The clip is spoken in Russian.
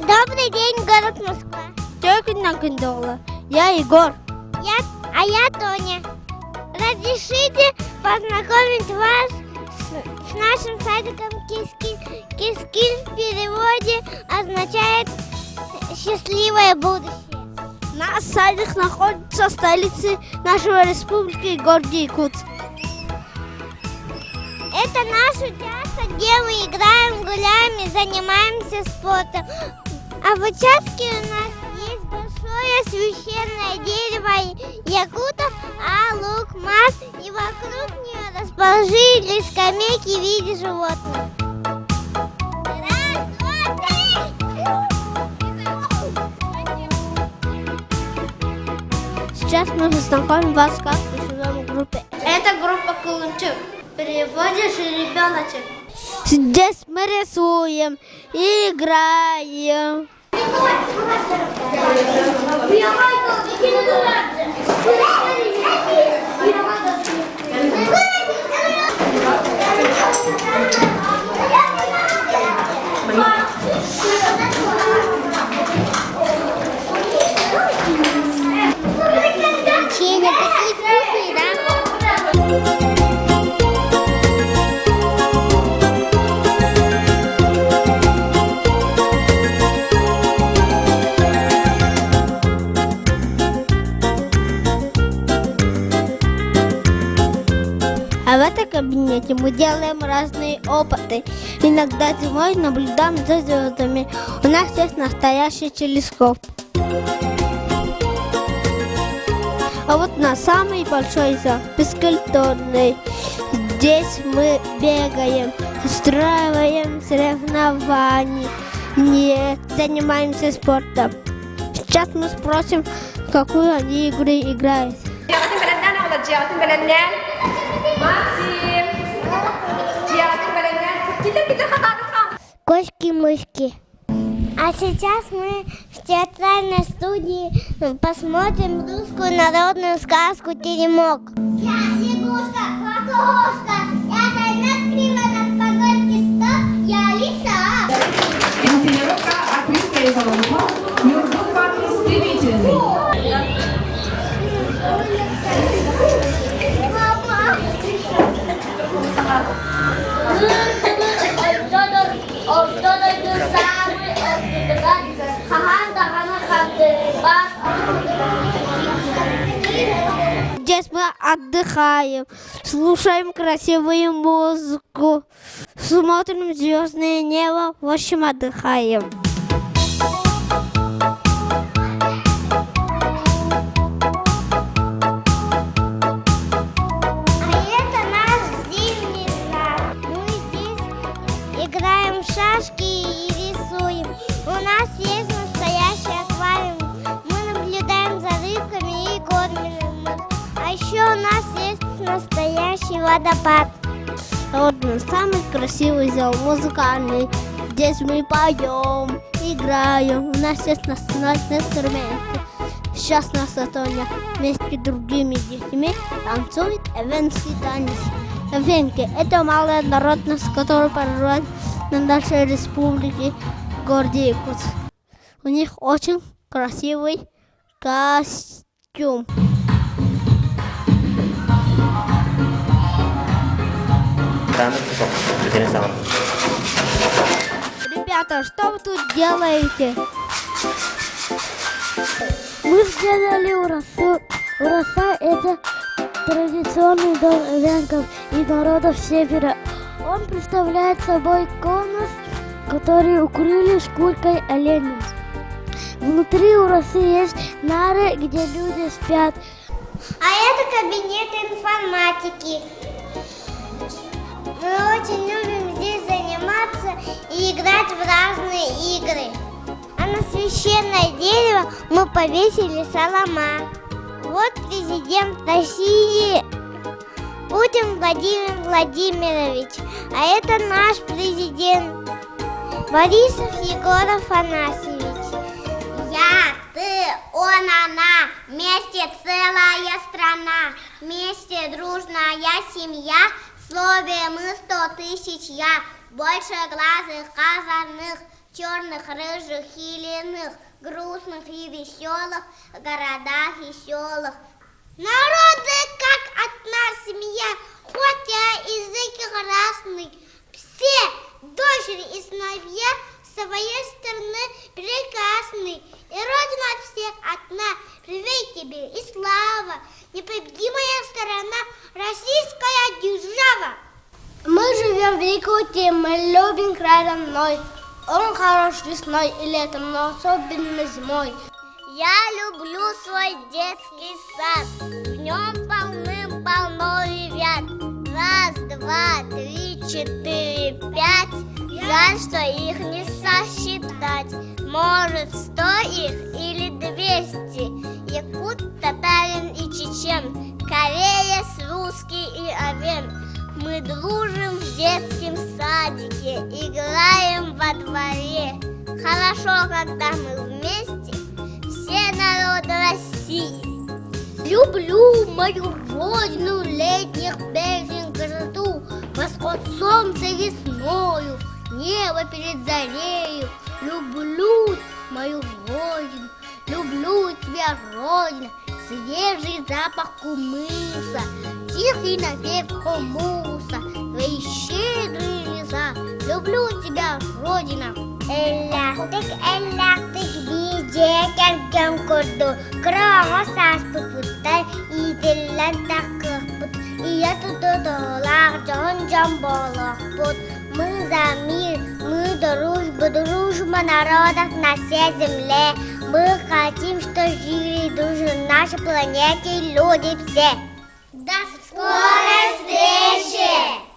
Добрый день, город Москва. Я Егор. Я Тоня. Разрешите познакомить вас с нашим садиком Кис-Кис. Кис-Кис в переводе означает счастливое будущее. Наш садик находится в столице нашей республики, городе Якутск. Это наш участок, где мы играем, гуляем и занимаемся спортом. А в участке у нас есть большое священное дерево якутов Алукмас, и вокруг нее расположились скамейки в виде животных. Раз, два, три! Сейчас мы познакомим вас, как мы живем в группе. Это группа Кулунчук. В переводе же ребеночек. Здесь мы рисуем, играем. Печенье такие вкусные, да? А в этом кабинете мы делаем разные опыты. Иногда зимой наблюдаем за звездами. У нас есть настоящий телескоп. А вот на самый большой зал, физкультурный. Здесь мы бегаем, устраиваем соревнования, занимаемся спортом. Сейчас мы спросим, какую они игру играют. Кошки-мышки. А сейчас мы в театральной студии посмотрим русскую народную сказку «Теремок». Я лягушка, квакушка, я тайна скрива по горке 100, я лиса. Интеллектка открытая заломка, Юргут стремительный. Здесь мы отдыхаем, слушаем красивую музыку, смотрим звездное небо, в общем, отдыхаем. Играем в шашки и рисуем. У нас есть настоящий аквариум. Мы наблюдаем за рыбками и кормим их. А еще у нас есть настоящий водопад. Вот самый красивый зал, музыкальный. Здесь мы поем, играем. У нас есть национальные инструменты. Сейчас наша Тоня вместе с другими детьми танцует эвенский танец. Эвенки – это малая народность, которая проживает на нашей республике, в городе Якутск. У них очень красивый костюм. Ребята, что вы тут делаете? Мы сделали урасу. Ураса – это традиционный дом эвенков и народов севера. Он представляет собой конус, который укрыли шкуркой оленя. Внутри урасы есть нары, где люди спят. А это кабинет информатики. Мы очень любим здесь заниматься и играть в разные игры. А на священное дерево мы повесили солома. Вот президент России Путин Владимир Владимирович. А это наш президент Борисов Егор Афанасьевич. Я, ты, он, она, вместе целая страна, вместе дружная семья, в слове мы 100 000 я, больше глазых озорных, черных, рыжих или иных, грустных и веселых городах и селах. Народы, как одна семья, хотя язык разный, все дочери и сыновья своей страны прекрасны, и Родина от всех одна. Привет тебе и слава, непобедимая сторона, российская держава. Мы живем в Якутии, мы любим край родной. Он хорош весной и летом, но особенно зимой. Я люблю свой детский сад, в нем полным-полно ребят. Раз, два, три, четыре, пять. Жаль, что их не сосчитать. Может, 100 их или 200. Якут, татарин и чечен, кореец, русский и овен. Мы дружим в детском садике, играем во дворе. Хорошо, когда мы вместе, все народы России. Люблю мою родину, летних песен красоту, восход солнца весною, небо перед зарею. Люблю мою родину, люблю тебя, родина, свежий запах кумыса, тихий напев хомуса, твои щедрые леса. Люблю тебя, родина. Эллактык биже келген көрді, Кырағы саспыпыттар, иделлен тақықпыт, Ия тұтыдылақ жон болықпыт. Мы за мир, мы дружба народов на всей земле. Мы хотим, что жили дружно нашей планете люди все. До скорой встречи!